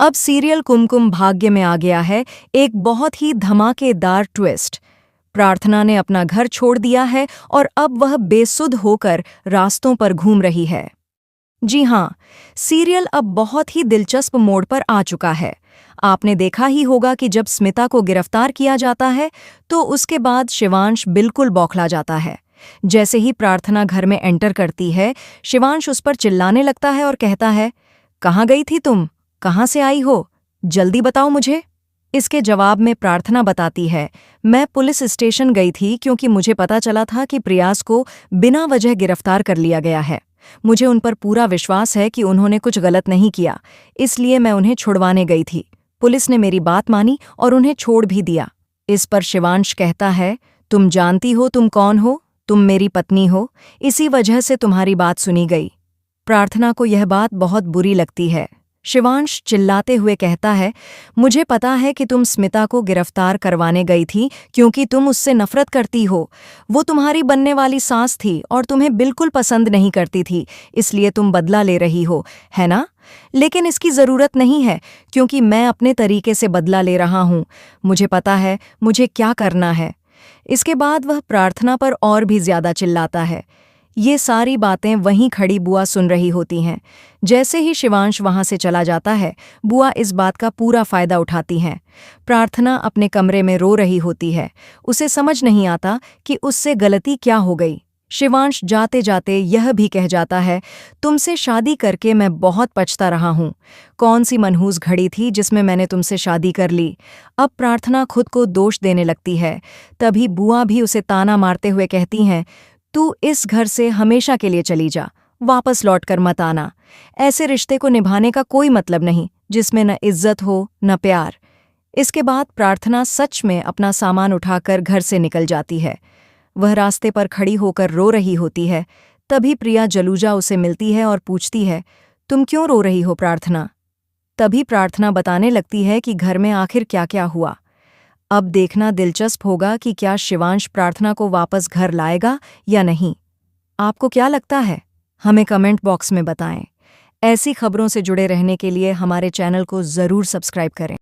अब सीरियल कुमकुम भाग्य में आ गया है एक बहुत ही धमाकेदार ट्विस्ट। प्रार्थना ने अपना घर छोड़ दिया है और अब वह बेसुध होकर रास्तों पर घूम रही है। जी हाँ, सीरियल अब बहुत ही दिलचस्प मोड़ पर आ चुका है। आपने देखा ही होगा कि जब स्मिता को गिरफ्तार किया जाता है तो उसके बाद शिवांश बिल्कुल बौखला जाता है। जैसे ही प्रार्थना घर में एंटर करती है, शिवांश उस पर चिल्लाने लगता है और कहता है, कहाँ गई थी तुम? कहाँ से आई हो? जल्दी बताओ मुझे। इसके जवाब में प्रार्थना बताती है, मैं पुलिस स्टेशन गई थी क्योंकि मुझे पता चला था कि प्रयास को बिना वजह गिरफ्तार कर लिया गया है। मुझे उन पर पूरा विश्वास है कि उन्होंने कुछ गलत नहीं किया, इसलिए मैं उन्हें छुड़वाने गई थी। पुलिस ने मेरी बात मानी और उन्हें छोड़ भी दिया। इस पर शिवांश कहता है, तुम जानती हो तुम कौन हो? तुम मेरी पत्नी हो, इसी वजह से तुम्हारी बात सुनी गई। प्रार्थना को यह बात बहुत बुरी लगती है। शिवांश चिल्लाते हुए कहता है, मुझे पता है कि तुम स्मिता को गिरफ्तार करवाने गई थी क्योंकि तुम उससे नफरत करती हो। वो तुम्हारी बनने वाली सास थी और तुम्हें बिल्कुल पसंद नहीं करती थी, इसलिए तुम बदला ले रही हो, है ना? लेकिन इसकी ज़रूरत नहीं है क्योंकि मैं अपने तरीके से बदला ले रहा हूँ। मुझे पता है मुझे क्या करना है। इसके बाद वह प्रार्थना पर और भी ज्यादा चिल्लाता है। ये सारी बातें वहीं खड़ी बुआ सुन रही होती हैं। जैसे ही शिवांश वहां से चला जाता है, बुआ इस बात का पूरा फायदा उठाती हैं। प्रार्थना अपने कमरे में रो रही होती है। उसे समझ नहीं आता कि उससे गलती क्या हो गई। शिवांश जाते जाते यह भी कह जाता है, तुमसे शादी करके मैं बहुत पछता रहा हूँ। कौन सी मनहूस घड़ी थी जिसमें मैंने तुमसे शादी कर ली। अब प्रार्थना खुद को दोष देने लगती है। तभी बुआ भी उसे ताना मारते हुए कहती हैं, तू इस घर से हमेशा के लिए चली जा, वापस लौटकर मत आना। ऐसे रिश्ते को निभाने का कोई मतलब नहीं जिसमें न इज्जत हो न प्यार। इसके बाद प्रार्थना सच में अपना सामान उठाकर घर से निकल जाती है। वह रास्ते पर खड़ी होकर रो रही होती है। तभी प्रिया जलूजा उसे मिलती है और पूछती है, तुम क्यों रो रही हो प्रार्थना? तभी प्रार्थना बताने लगती है कि घर में आखिर क्या क्या हुआ। अब देखना दिलचस्प होगा कि क्या शिवांश प्रार्थना को वापस घर लाएगा या नहीं। आपको क्या लगता है? हमें कमेंट बॉक्स में बताएं। ऐसी खबरों से जुड़े रहने के लिए हमारे चैनल को ज़रूर सब्सक्राइब करें।